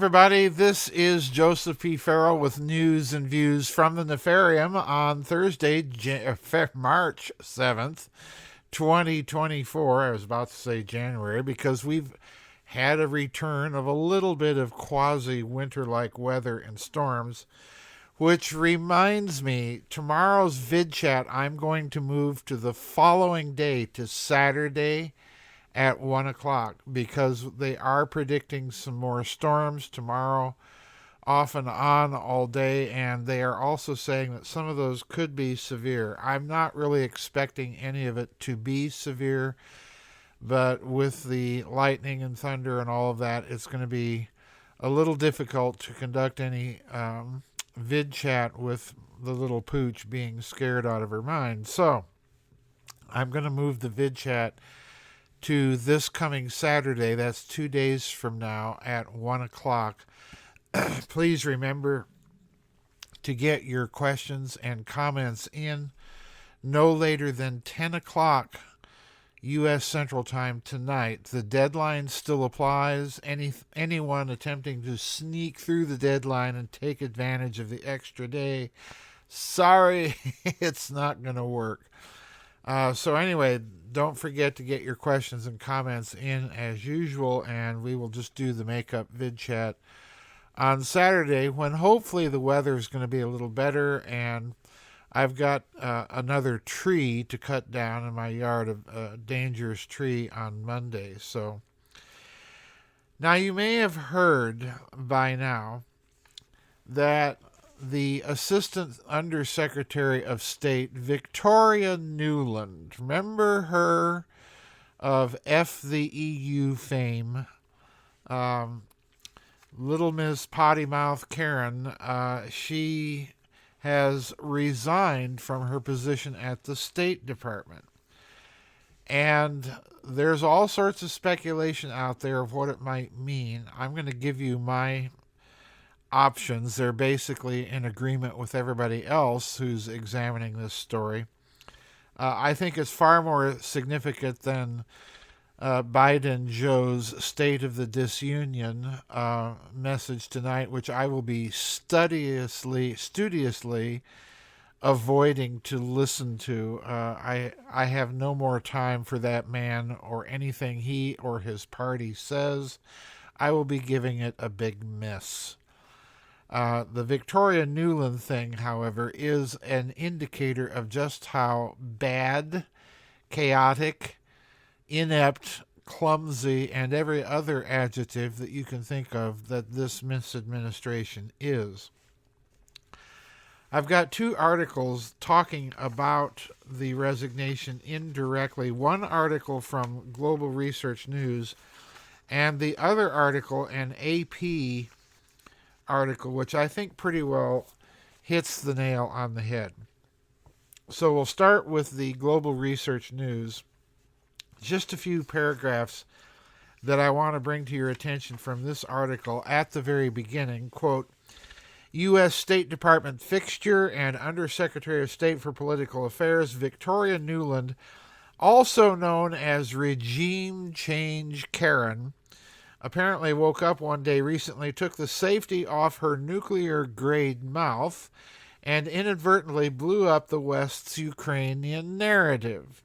everybody. This is Joseph P. Farrell with news and views from the Nefarium on Thursday, March 7th, 2024. I was about to say January because we've had a return of a little bit of quasi-winter-like weather and storms, which reminds me, tomorrow's vid chat I'm going to move to the following day, to Saturday at 1 o'clock, because they are predicting some more storms tomorrow, off and on all day, and they are also saying that some of those could be severe. I'm not really expecting any of it to be severe, but with the lightning and thunder and all of that, it's going to be a little difficult to conduct any vid chat with the little pooch being scared out of her mind. So I'm going to move the vid chat to this coming Saturday. That's 2 days from now at 1 o'clock. Please remember to get your questions and comments in no later than 10 o'clock U.S. Central Time tonight. The deadline still applies. Anyone attempting to sneak through the deadline and take advantage of the extra day, sorry, it's not going to work. So anyway, don't forget to get your questions and comments in as usual, and we will just do the makeup vid chat on Saturday, when hopefully the weather is going to be a little better, and I've got another tree to cut down in my yard, a dangerous tree, on Monday. So now you may have heard by now that the Assistant Undersecretary of State, Victoria Nuland, remember her of F the EU fame, Little Miss Potty Mouth Karen, she has resigned from her position at the State Department. And there's all sorts of speculation out there of what it might mean. I'm going to give you my options. They're basically in agreement with everybody else who's examining this story. I think it's far more significant than Biden Joe's State of the Disunion message tonight, which I will be studiously avoiding to listen to. I have no more time for that man or anything he or his party says. I will be giving it a big miss. The Victoria Nuland thing, however, is an indicator of just how bad, chaotic, inept, clumsy, and every other adjective that you can think of that this misadministration is. I've got two articles talking about the resignation indirectly. One article from Global Research News, and the other article, an AP article, which I think pretty well hits the nail on the head. So we'll start with the Global Research News. Just a few paragraphs that I want to bring to your attention from this article at the very beginning. Quote, U.S. State Department fixture and Undersecretary of State for Political Affairs Victoria Nuland, also known as Regime Change Karen, apparently woke up one day recently, took the safety off her nuclear-grade mouth, and inadvertently blew up the West's Ukrainian narrative.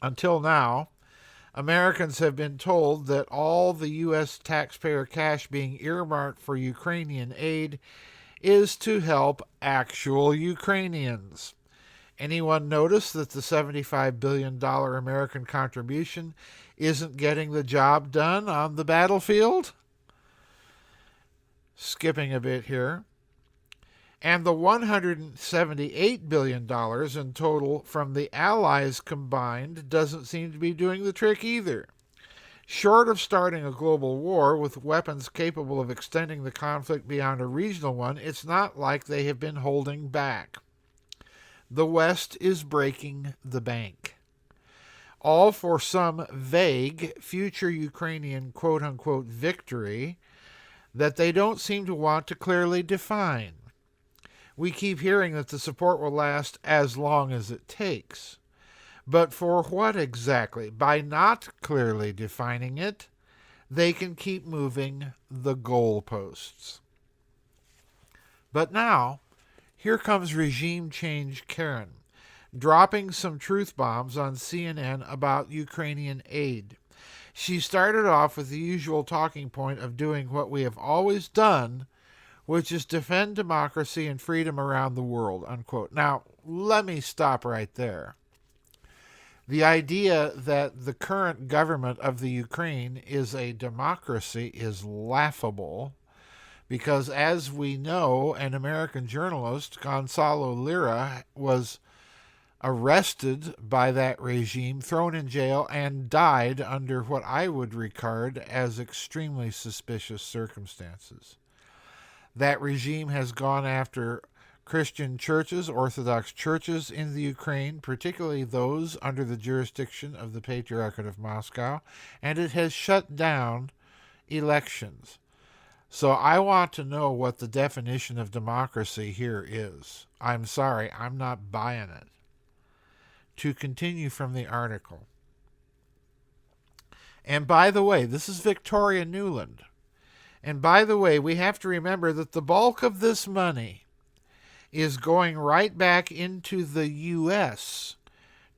Until now, Americans have been told that all the U.S. taxpayer cash being earmarked for Ukrainian aid is to help actual Ukrainians. Anyone notice that the $75 billion American contribution isn't getting the job done on the battlefield? Skipping a bit here. And the $178 billion in total from the Allies combined doesn't seem to be doing the trick either. Short of starting a global war with weapons capable of extending the conflict beyond a regional one, it's not like they have been holding back. The West is breaking the bank. All for some vague future Ukrainian quote-unquote victory that they don't seem to want to clearly define. We keep hearing that the support will last as long as it takes. But for what exactly? By not clearly defining it, they can keep moving the goalposts. But now, here comes regime change Karen, dropping some truth bombs on CNN about Ukrainian aid. She started off with the usual talking point of doing what we have always done, which is defend democracy and freedom around the world, unquote. Now, let me stop right there. The idea that the current government of the Ukraine is a democracy is laughable because, as we know, an American journalist, Gonzalo Lira, was arrested by that regime, thrown in jail, and died under what I would regard as extremely suspicious circumstances. That regime has gone after Christian churches, Orthodox churches in the Ukraine, particularly those under the jurisdiction of the Patriarchate of Moscow, and it has shut down elections. So I want to know what the definition of democracy here is. I'm sorry, I'm not buying it. To continue from the article. And by the way, this is Victoria Nuland. And by the way, we have to remember that the bulk of this money is going right back into the U.S.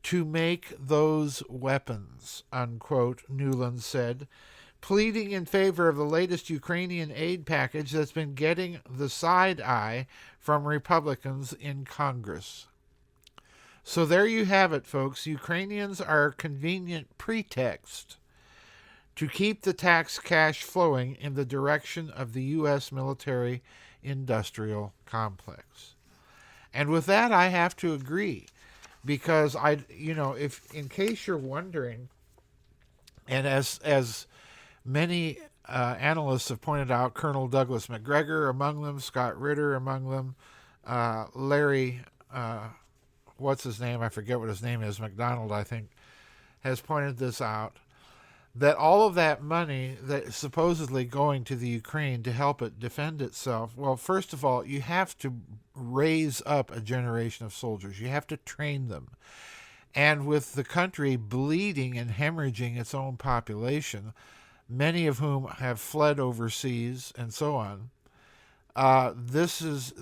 to make those weapons, unquote, Nuland said, pleading in favor of the latest Ukrainian aid package that's been getting the side eye from Republicans in Congress. So there you have it, folks. Ukrainians are a convenient pretext to keep the tax cash flowing in the direction of the U.S. military-industrial complex. And with that, I have to agree, because if in case you're wondering, and as many analysts have pointed out, Colonel Douglas McGregor among them, Scott Ritter among them, Larry, what's his name? I forget what his name is. McDonald, I think, has pointed this out, that all of that money that is supposedly going to the Ukraine to help it defend itself, well, first of all, you have to raise up a generation of soldiers. You have to train them. And with the country bleeding and hemorrhaging its own population, many of whom have fled overseas and so on, this is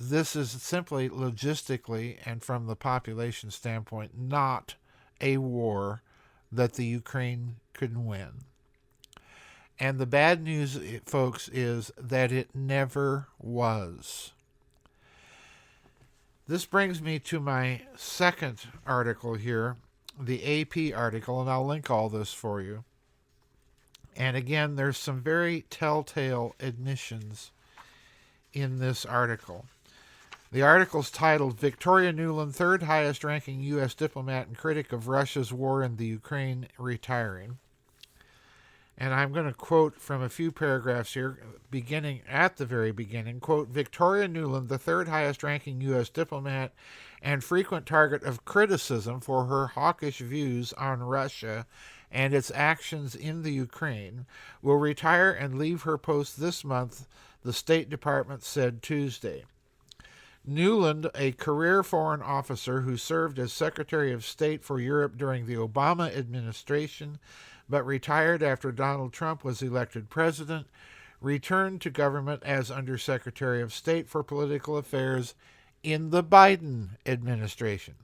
simply logistically and from the population standpoint not a war that the Ukraine could win. And the bad news, folks, is that it never was. This brings me to my second article here, the AP article, and I'll link all this for you. And again, there's some very telltale admissions in this article. The article's titled, Victoria Nuland, third highest ranking U.S. diplomat and critic of Russia's war in the Ukraine, retiring. And I'm going to quote from a few paragraphs here, beginning at the very beginning. Quote, Victoria Nuland, the third highest ranking U.S. diplomat and frequent target of criticism for her hawkish views on Russia and its actions in the Ukraine, will retire and leave her post this month, the State Department said Tuesday. Nuland, a career foreign officer who served as Secretary of State for Europe during the Obama administration, but retired after Donald Trump was elected president, returned to government as Undersecretary of State for Political Affairs in the Biden administration.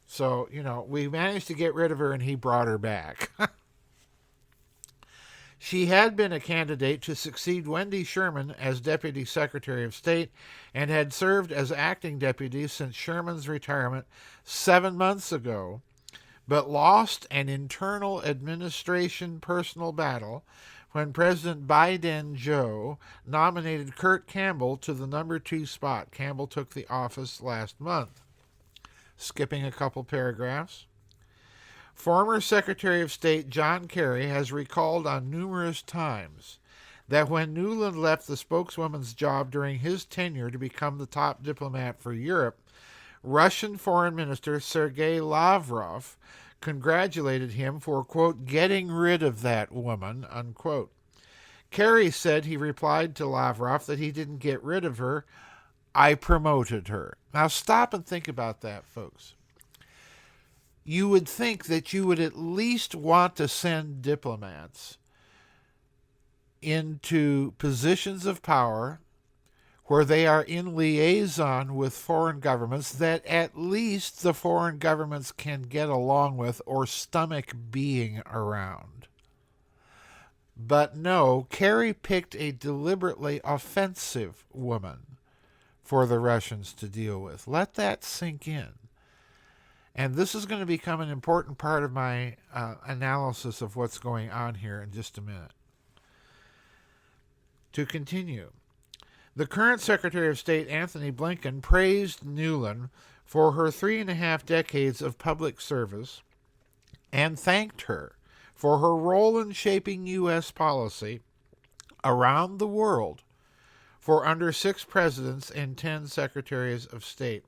So, we managed to get rid of her and he brought her back. She had been a candidate to succeed Wendy Sherman as Deputy Secretary of State and had served as acting deputy since Sherman's retirement 7 months ago, but lost an internal administration personal battle when President Biden Joe nominated Kurt Campbell to the number 2 spot. Campbell took the office last month. Skipping a couple paragraphs. Former Secretary of State John Kerry has recalled on numerous times that when Nuland left the spokeswoman's job during his tenure to become the top diplomat for Europe, Russian Foreign Minister Sergei Lavrov congratulated him for, quote, getting rid of that woman, unquote. Kerry said he replied to Lavrov that he didn't get rid of her, I promoted her. Now stop and think about that, folks. You would think that you would at least want to send diplomats into positions of power where they are in liaison with foreign governments that at least the foreign governments can get along with or stomach being around. But no, Kerry picked a deliberately offensive woman for the Russians to deal with. Let that sink in. And this is going to become an important part of my analysis of what's going on here in just a minute. To continue, the current Secretary of State, Anthony Blinken, praised Nuland for her 3.5 decades of public service and thanked her for her role in shaping U.S. policy around the world for under 6 presidents and 10 secretaries of state.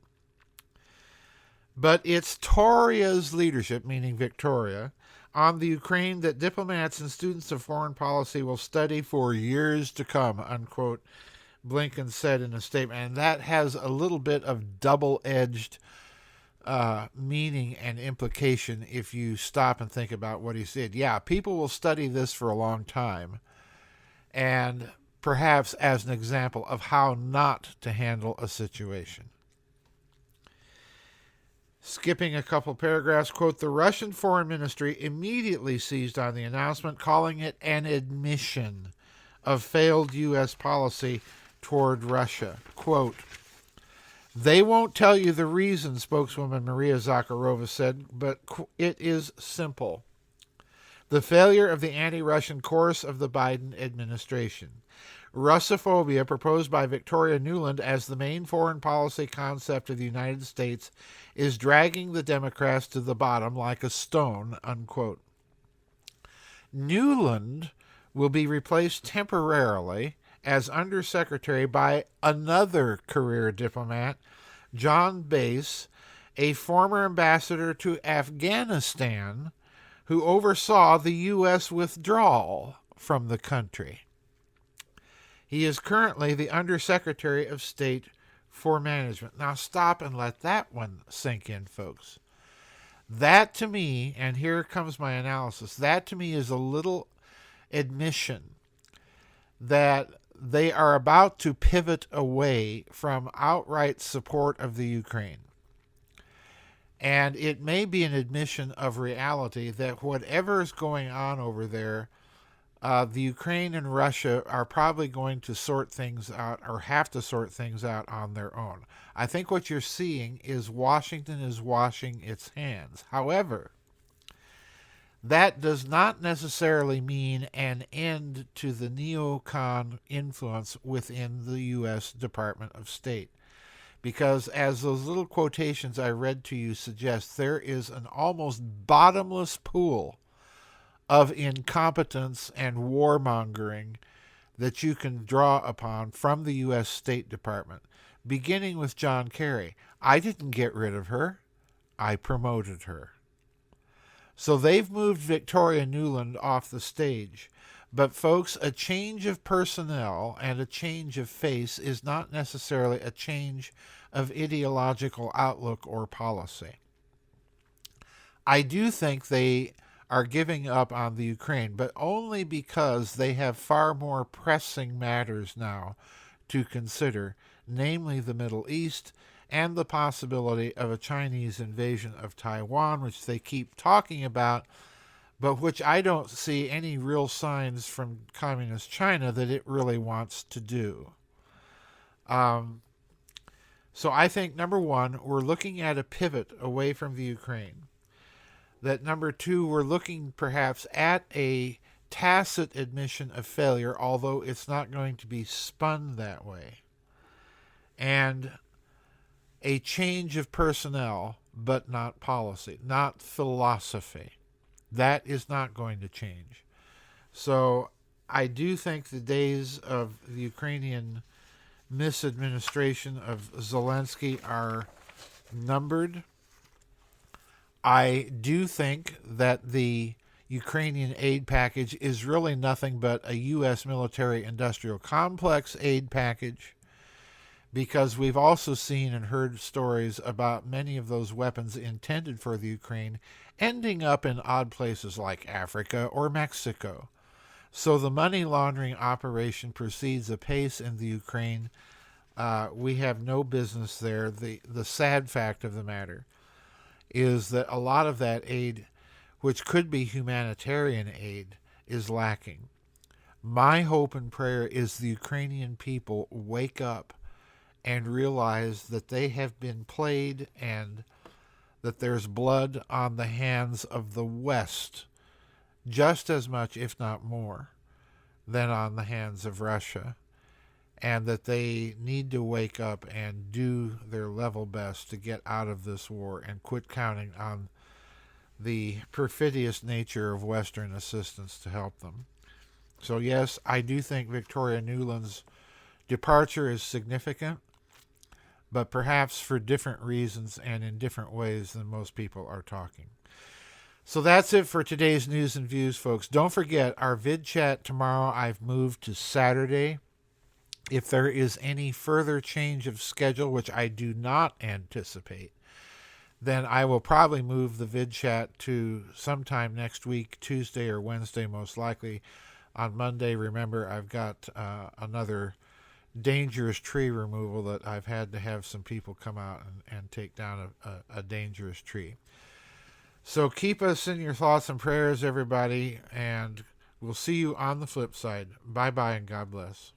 But it's Toria's leadership, meaning Victoria, on the Ukraine that diplomats and students of foreign policy will study for years to come, unquote, Blinken said in a statement. And that has a little bit of double-edged meaning and implication if you stop and think about what he said. Yeah, people will study this for a long time, and perhaps as an example of how not to handle a situation. Skipping a couple paragraphs, quote, the Russian Foreign Ministry immediately seized on the announcement, calling it an admission of failed U.S. policy toward Russia. Quote, they won't tell you the reason, spokeswoman Maria Zakharova said, but it is simple. The failure of the anti-Russian course of the Biden administration. Russophobia, proposed by Victoria Nuland as the main foreign policy concept of the United States, is dragging the Democrats to the bottom like a stone, unquote. Nuland will be replaced temporarily as undersecretary by another career diplomat, John Bass, a former ambassador to Afghanistan who oversaw the U.S. withdrawal from the country. He is currently the Undersecretary of State for Management. Now stop and let that one sink in, folks. That to me, and here comes my analysis, that to me is a little admission that they are about to pivot away from outright support of the Ukraine. And it may be an admission of reality that whatever is going on over there, the Ukraine and Russia are probably going to sort things out or have to sort things out on their own. I think what you're seeing is Washington is washing its hands. However, that does not necessarily mean an end to the neocon influence within the U.S. Department of State. Because as those little quotations I read to you suggest, there is an almost bottomless pool of incompetence and warmongering that you can draw upon from the U.S. State Department, beginning with John Kerry. I didn't get rid of her. I promoted her. So they've moved Victoria Nuland off the stage. But folks, a change of personnel and a change of face is not necessarily a change of ideological outlook or policy. I do think they are giving up on the Ukraine, but only because they have far more pressing matters now to consider, namely the Middle East and the possibility of a Chinese invasion of Taiwan, which they keep talking about, but which I don't see any real signs from Communist China that it really wants to do. So I think, number one, we're looking at a pivot away from the Ukraine. That number two, we're looking perhaps at a tacit admission of failure, although it's not going to be spun that way. And a change of personnel, but not policy, not philosophy. That is not going to change. So I do think the days of the Ukrainian misadministration of Zelensky are numbered. I do think that the Ukrainian aid package is really nothing but a U.S. military-industrial complex aid package, because we've also seen and heard stories about many of those weapons intended for the Ukraine ending up in odd places like Africa or Mexico. So the money laundering operation proceeds apace in the Ukraine. We have no business there. The sad fact of the matter is that a lot of that aid, which could be humanitarian aid, is lacking. My hope and prayer is the Ukrainian people wake up and realize that they have been played and that there's blood on the hands of the West just as much, if not more, than on the hands of Russia, and that they need to wake up and do their level best to get out of this war and quit counting on the perfidious nature of Western assistance to help them. So yes, I do think Victoria Nuland's departure is significant, but perhaps for different reasons and in different ways than most people are talking. So that's it for today's news and views, folks. Don't forget our vid chat tomorrow. I've moved to Saturday. If there is any further change of schedule, which I do not anticipate, then I will probably move the vid chat to sometime next week, Tuesday or Wednesday most likely. On Monday, remember, I've got another dangerous tree removal that I've had to have some people come out and take down a dangerous tree. So keep us in your thoughts and prayers, everybody, and we'll see you on the flip side. Bye-bye and God bless.